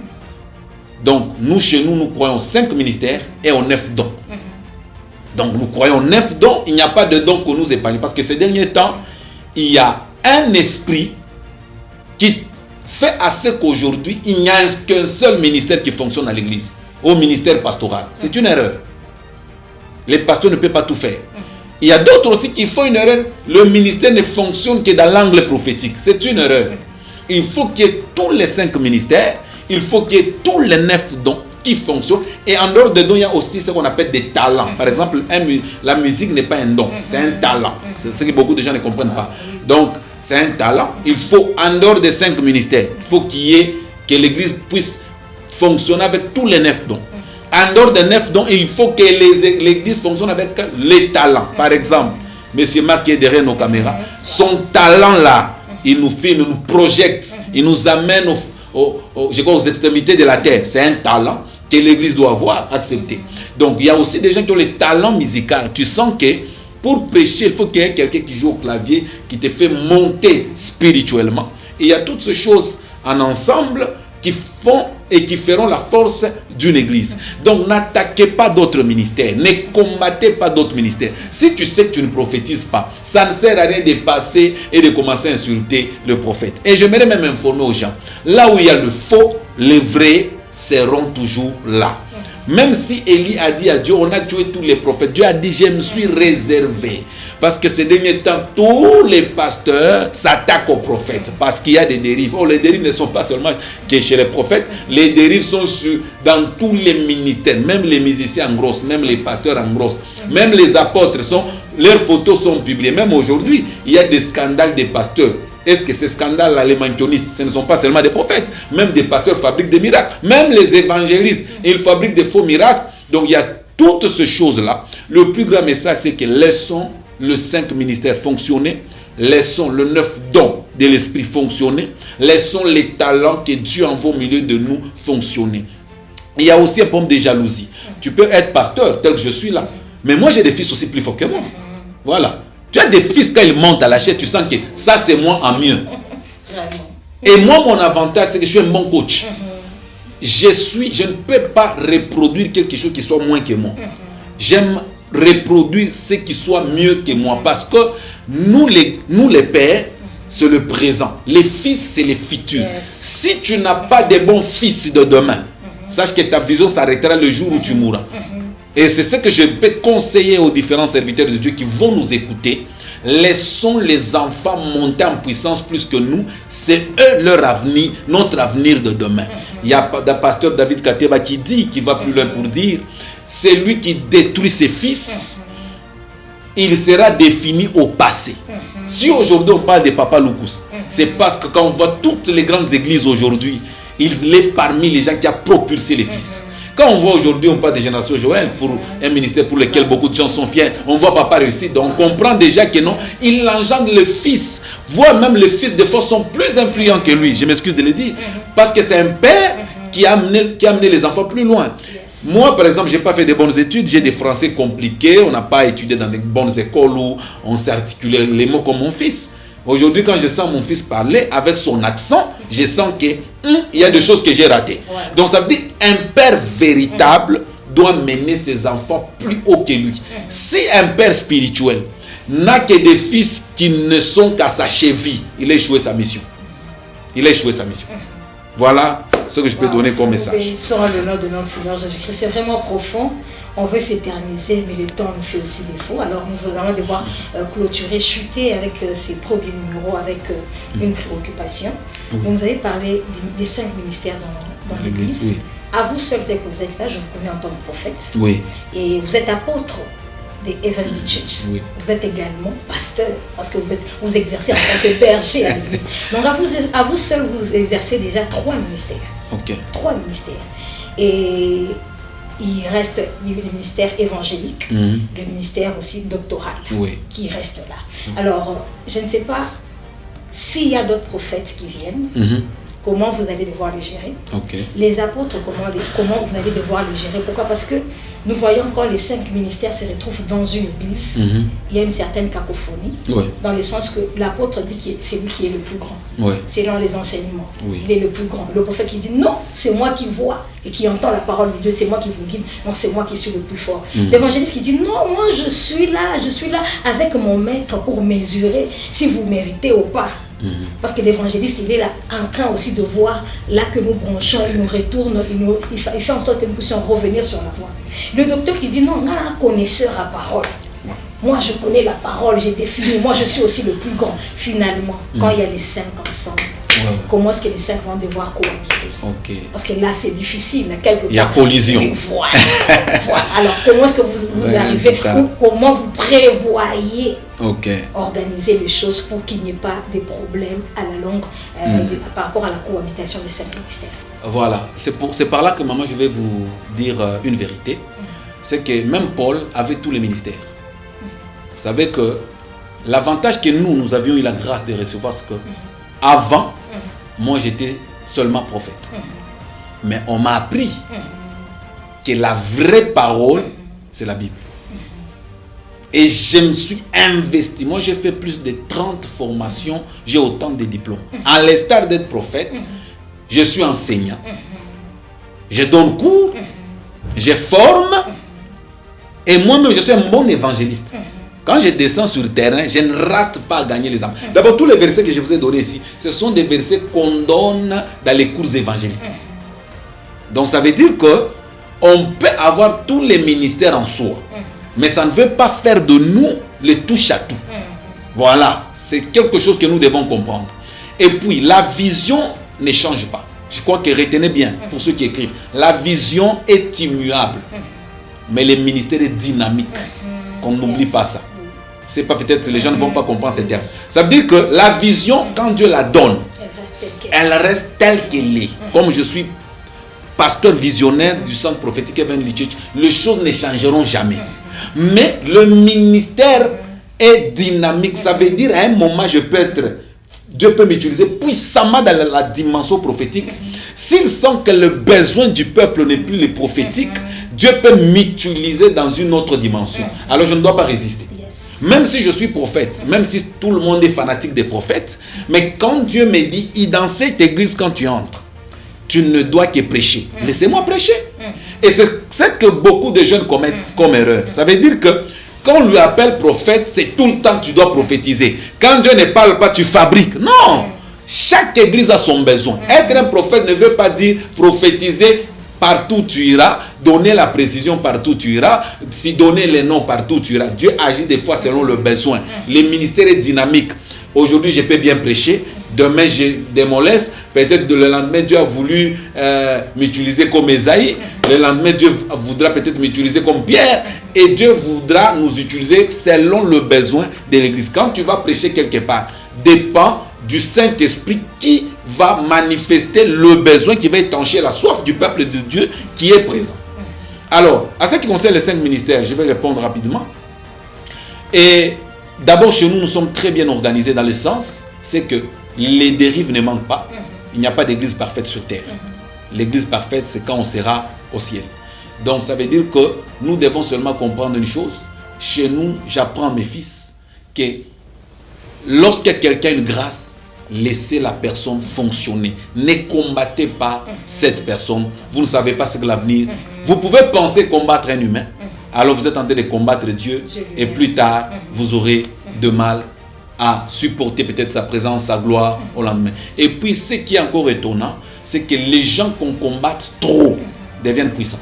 Donc nous chez nous, nous croyons 5 ministères et en 9 dons. Donc nous croyons 9 dons, il n'y a pas de dons que nous épargnons. Parce que ces derniers temps, il y a un esprit qui fait à ce qu'aujourd'hui, il n'y a qu'un seul ministère qui fonctionne à l'église. Au ministère pastoral. C'est une erreur. Les pasteurs ne peuvent pas tout faire. Il y a d'autres aussi qui font une erreur. Le ministère ne fonctionne que dans l'angle prophétique. C'est une erreur. Il faut qu'il y ait tous les 5 ministères. Il faut qu'il y ait tous les 9 dons qui fonctionnent. Et en dehors des dons, il y a aussi ce qu'on appelle des talents. Par exemple, la musique n'est pas un don. C'est un talent. C'est ce que beaucoup de gens ne comprennent pas. Donc, c'est un talent. Il faut, en dehors des 5 ministères, il faut que l'église puisse fonctionner avec tous les 9 dons. En dehors des 9 dons, il faut que l'église fonctionne avec les talents. Par exemple, M. Marc qui est derrière nos caméras, son talent là, il nous filme, il nous projette, il nous amène aux extrémités de la terre. C'est un talent que l'église doit avoir accepté. Donc il y a aussi des gens qui ont les talents musicaux. Tu sens que pour prêcher, il faut qu'il y ait quelqu'un qui joue au clavier, qui te fait monter spirituellement. Et il y a toutes ces choses en ensemble qui font et qui feront la force d'une église. Donc n'attaquez pas d'autres ministères, ne combattez pas d'autres ministères. Si tu sais que tu ne prophétises pas, ça ne sert à rien de passer et de commencer à insulter le prophète. Et j'aimerais même informer aux gens, là où il y a le faux, les vrais seront toujours là. Même si Élie a dit à Dieu, on a tué tous les prophètes, Dieu a dit, je me suis réservé. Parce que ces derniers temps, tous les pasteurs s'attaquent aux prophètes. Parce qu'il y a des dérives. Oh, les dérives ne sont pas seulement chez les prophètes. Les dérives sont dans tous les ministères. Même les musiciens en grosse, même les pasteurs en grosse. Même les apôtres, leurs photos sont publiées. Même aujourd'hui, il y a des scandales des pasteurs. Est-ce que ces scandales-là, les mentionnistes, ce ne sont pas seulement des prophètes? Même des pasteurs fabriquent des miracles. Même les évangélistes, ils fabriquent des faux miracles. Donc il y a toutes ces choses-là. Le plus grand message, c'est que laissons le 5 ministères fonctionner. Laissons le 9 dons de l'esprit fonctionner. Laissons les talents que Dieu envoie au milieu de nous fonctionner. Il y a aussi un problème de jalousie. Tu peux être pasteur tel que je suis là. Mais moi, j'ai des fils aussi plus forts que moi. Voilà. Tu as des fils, quand ils montent à la chaise, tu sens que ça, c'est moi en mieux. Et moi, mon avantage, c'est que je suis un bon coach. Je ne peux pas reproduire quelque chose qui soit moins que moi. J'aime reproduire ce qui soit mieux que moi. Parce que nous les pères, c'est le présent. Les fils, c'est les futurs. Si tu n'as pas de bons fils de demain, sache que ta vision s'arrêtera le jour où tu mourras. Et c'est ce que je peux conseiller aux différents serviteurs de Dieu qui vont nous écouter. Laissons les enfants monter en puissance plus que nous. C'est eux leur avenir, notre avenir de demain. Il y a le pasteur David Kateba qui dit, qui va plus loin pour dire, c'est lui qui détruit ses fils. Il sera défini au passé. Si aujourd'hui on parle de Papa Lukus, c'est parce que quand on voit toutes les grandes églises aujourd'hui, il est parmi les gens qui a propulsé les fils. Quand on voit aujourd'hui, on parle de Génération Joël pour un ministère pour lequel beaucoup de gens sont fiers. On voit papa réussir. Donc on comprend déjà que non, il engendre le fils. Voire même les fils, des fois, sont plus influents que lui. Je m'excuse de le dire. Parce que c'est un père qui a amené les enfants plus loin. Moi, par exemple, je n'ai pas fait de bonnes études. J'ai des français compliqués. On n'a pas étudié dans des bonnes écoles où on s'articulait les mots comme mon fils. Aujourd'hui, quand je sens mon fils parler avec son accent, je sens qu'il y a des choses que j'ai ratées. Donc ça veut dire un père véritable doit mener ses enfants plus haut que lui. Si un père spirituel n'a que des fils qui ne sont qu'à sa cheville, il a échoué sa mission. Il a échoué sa mission. Voilà ce que je peux donner comme message. Bénissons le nom de notre Seigneur Jésus-Christ. C'est vraiment profond. On veut s'éterniser, mais le temps nous fait aussi défaut. Alors nous allons devoir clôturer, chuter avec ces premiers numéros, avec une préoccupation. Donc, vous avez parlé des 5 ministères dans l'Église. Oui. À vous seul, dès que vous êtes là, je vous connais en tant que prophète. Oui. Et vous êtes apôtre des Heavenly Church. Oui. Vous êtes également pasteur, parce que vous exercez en tant que berger à l'Église. Donc à vous seul, vous exercez déjà 3 ministères. Ok. 3 ministères. Et il reste le ministère évangélique, le ministère aussi doctoral, qui reste là. Alors, je ne sais pas s'il y a d'autres prophètes qui viennent, comment vous allez devoir les gérer. Les apôtres, comment vous allez devoir les gérer. Pourquoi? Parce que nous voyons quand les 5 ministères se retrouvent dans une église, il y a une certaine cacophonie, dans le sens que l'apôtre dit que c'est lui qui est le plus grand. Selon les enseignements, il est le plus grand. Le prophète qui dit non, c'est moi qui vois et qui entend la parole de Dieu, c'est moi qui vous guide, donc c'est moi qui suis le plus fort. L'évangéliste qui dit non, moi je suis là avec mon maître pour mesurer si vous méritez ou pas. Parce que l'évangéliste, il est là en train aussi de voir là que nous branchons, il nous retourne, il fait en sorte que nous puissions revenir sur la voie. Le docteur qui dit non, on a un connaisseur à parole. Moi je connais la parole, j'ai défini, moi je suis aussi le plus grand. Finalement, quand il y a les 5 ensemble, comment est-ce que les 5 vont devoir cohabiter? Parce que là c'est difficile, quelque part. Il y a collision. Voilà. Alors comment est-ce que vous arrivez, ou comment vous prévoyez organiser les choses pour qu'il n'y ait pas de problèmes à la longue par rapport à la cohabitation des 5 ministères? Voilà, c'est par là que maman je vais vous dire une vérité. C'est que même Paul avait tous les ministères. Vous savez que l'avantage que nous avions eu la grâce de recevoir, c'est que avant, moi j'étais seulement prophète. Mais on m'a appris que la vraie parole, c'est la Bible. Et je me suis investi. Moi, j'ai fait plus de 30 formations. J'ai autant de diplômes. À l'instar d'être prophète, je suis enseignant. Je donne cours. Je forme. Et moi-même, je suis un bon évangéliste. Quand je descends sur le terrain, je ne rate pas à gagner les âmes. D'abord, tous les versets que je vous ai donnés ici, ce sont des versets qu'on donne dans les cours évangéliques. Donc, ça veut dire que on peut avoir tous les ministères en soi. Mais ça ne veut pas faire de nous les touche-à-tout. Voilà, c'est quelque chose que nous devons comprendre. Et puis, la vision ne change pas. Je crois que retenez bien, pour ceux qui écrivent, la vision est immuable. Mais le ministère est dynamique. Qu'on n'oublie pas ça. C'est pas peut-être, les gens ne vont pas comprendre ces termes. Ça veut dire que la vision, quand Dieu la donne, elle reste telle qu'elle est. Comme je suis pasteur visionnaire du centre prophétique Heavenly Church, les choses ne changeront jamais. Mais le ministère est dynamique. Ça veut dire à un moment, Dieu peut m'utiliser puissamment dans la dimension prophétique. S'il sent que le besoin du peuple n'est plus le prophétique, Dieu peut m'utiliser dans une autre dimension. Alors je ne dois pas résister. Même si je suis prophète, même si tout le monde est fanatique des prophètes, mais quand Dieu me dit, dans cette église quand tu entres, tu ne dois que prêcher. Laissez-moi prêcher. Et c'est ce que beaucoup de jeunes commettent comme erreur. Ça veut dire que quand on lui appelle prophète, c'est tout le temps que tu dois prophétiser. Quand Dieu ne parle pas, tu fabriques. Non! Chaque église a son besoin. Être un prophète ne veut pas dire prophétiser partout tu iras, donner la précision partout tu iras, si donner les noms partout tu iras. Dieu agit des fois selon le besoin. Le ministère est dynamique. Aujourd'hui, je peux bien prêcher. Demain, je démolesse. Peut-être le lendemain, Dieu a voulu m'utiliser comme Esaïe. Le lendemain, Dieu voudra peut-être m'utiliser comme Pierre. Et Dieu voudra nous utiliser selon le besoin de l'église. Quand tu vas prêcher quelque part, dépend du Saint-Esprit qui va manifester le besoin, qui va étancher la soif du peuple de Dieu qui est présent. Alors, à ce qui concerne les 5 ministères, je vais répondre rapidement. Et d'abord, chez nous, nous sommes très bien organisés dans le sens, c'est que les dérives ne manquent pas. Il n'y a pas d'église parfaite sur terre. L'église parfaite, c'est quand on sera au ciel. Donc, ça veut dire que nous devons seulement comprendre une chose. Chez nous, j'apprends à mes fils que lorsque quelqu'un a une grâce, laissez la personne fonctionner. Ne combattez pas cette personne. Vous ne savez pas ce que l'avenir. Vous pouvez penser combattre un humain. Alors vous êtes en train de combattre Dieu. Et plus tard, vous aurez de mal à supporter peut-être sa présence, sa gloire au lendemain. Et puis ce qui est encore étonnant, c'est que les gens qu'on combatte trop deviennent puissants.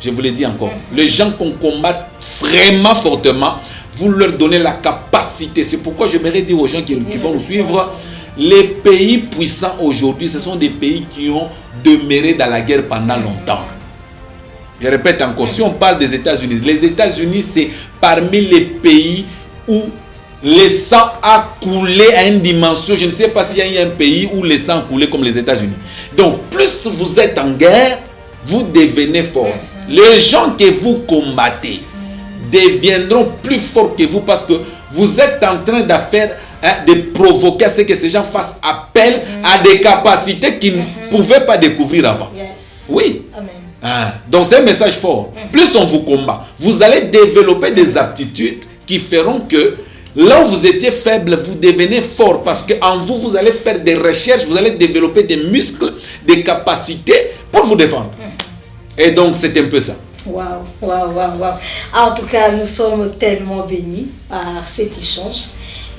Je vous l'ai dit encore. Les gens qu'on combatte vraiment fortement, vous leur donnez la capacité. C'est pourquoi j'aimerais dire aux gens qui vont nous suivre, les pays puissants aujourd'hui, ce sont des pays qui ont demeuré dans la guerre pendant longtemps. Je répète encore, si on parle des États-Unis, les États-Unis, c'est parmi les pays où le sang a coulé à une dimension. Je ne sais pas s'il y a un pays où le sang a coulé comme les États-Unis. Donc, plus vous êtes en guerre, vous devenez fort. Les gens que vous combattez deviendront plus forts que vous parce que vous êtes en train de provoquer à ce que ces gens fassent appel à des capacités qu'ils ne pouvaient pas découvrir avant. Oui. Donc c'est un message fort. Plus on vous combat, vous allez développer des aptitudes qui feront que là où vous étiez faible, vous devenez fort parce qu'en vous, vous allez faire des recherches, vous allez développer des muscles, des capacités pour vous défendre. Et donc c'est un peu ça. Waouh, waouh, waouh, waouh. En tout cas, nous sommes tellement bénis par cet échange.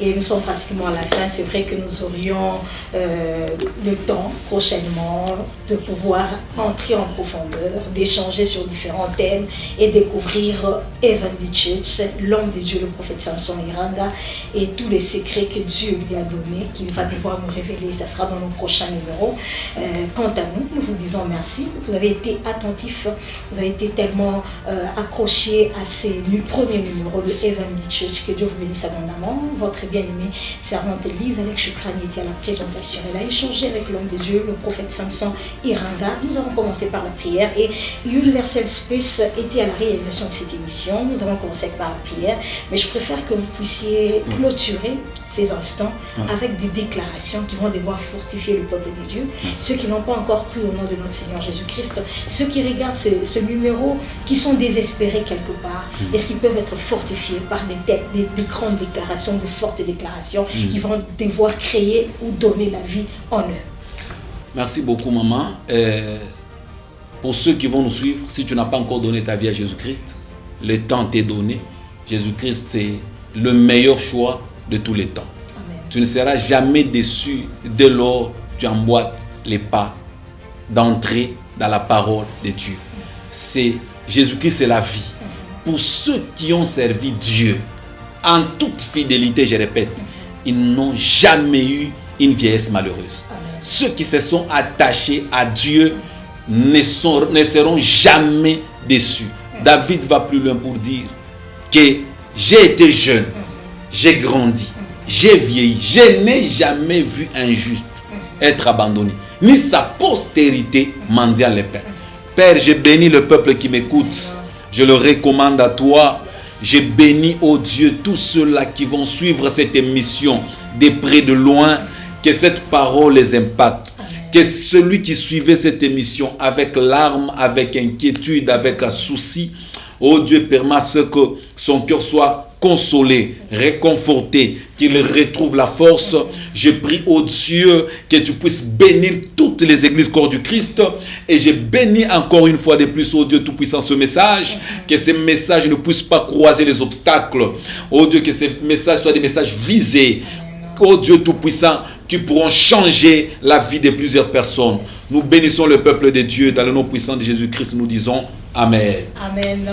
Et nous sommes pratiquement à la fin. C'est vrai que nous aurions le temps prochainement de pouvoir entrer en profondeur, d'échanger sur différents thèmes et découvrir Heavenly Church, l'homme de Dieu, le prophète Samson Iranga, et tous les secrets que Dieu lui a donnés, qu'il va devoir nous révéler. Ça sera dans nos prochains numéros. Quant à nous, nous vous disons merci. Vous avez été attentifs, vous avez été tellement accrochés à ces premiers numéros de Heavenly Church. Que Dieu vous bénisse abondamment. Votre notre bien-aimée servante Lise Alex Chukrani était à la présentation. Elle a échangé avec l'homme de Dieu, le prophète Samson Iranga. Nous avons commencé par la prière et Universal Space était à la réalisation de cette émission. Nous avons commencé par la prière, mais je préfère que vous puissiez clôturer ces instants avec des déclarations qui vont devoir fortifier le peuple de Dieu. Ceux qui n'ont pas encore cru au nom de notre Seigneur Jésus-Christ, ceux qui regardent ce numéro, qui sont désespérés quelque part, est-ce qu'ils peuvent être fortifiés par des grandes déclarations, de fortes déclarations qui vont devoir créer ou donner la vie en eux? Merci beaucoup, maman. Pour ceux qui vont nous suivre, si tu n'as pas encore donné ta vie à Jésus-Christ, le temps t'est donné. Jésus-Christ, c'est le meilleur choix de tous les temps. Amen. Tu ne seras jamais déçu dès lors que tu emboîtes les pas d'entrer dans la parole de Dieu. Jésus-Christ, c'est la vie. Pour ceux qui ont servi Dieu en toute fidélité, je répète, ils n'ont jamais eu une vieillesse malheureuse. Amen. Ceux qui se sont attachés à Dieu ne seront jamais déçus. David va plus loin pour dire que j'ai été jeune, j'ai grandi, j'ai vieilli, je n'ai jamais vu un juste être abandonné, ni sa postérité mendiant les pains. Père, je bénis le peuple qui m'écoute, je le recommande à toi. Je bénis, oh Dieu, tous ceux-là qui vont suivre cette émission de près de loin, que cette parole les impacte. Que celui qui suivait cette émission avec larmes, avec inquiétude, avec un souci, oh Dieu, permet à ce que son cœur soit consolé, réconforté, qu'il retrouve la force. Je prie, oh Dieu, que tu puisses bénir toutes les églises corps du Christ. Et je bénis encore une fois de plus, oh Dieu Tout-Puissant, ce message. Que ces messages ne puissent pas croiser les obstacles. Oh Dieu, que ces messages soient des messages visés. Oh Dieu Tout-Puissant, qui pourront changer la vie de plusieurs personnes. Nous bénissons le peuple de Dieu dans le nom puissant de Jésus-Christ. Nous disons Amen. Amen.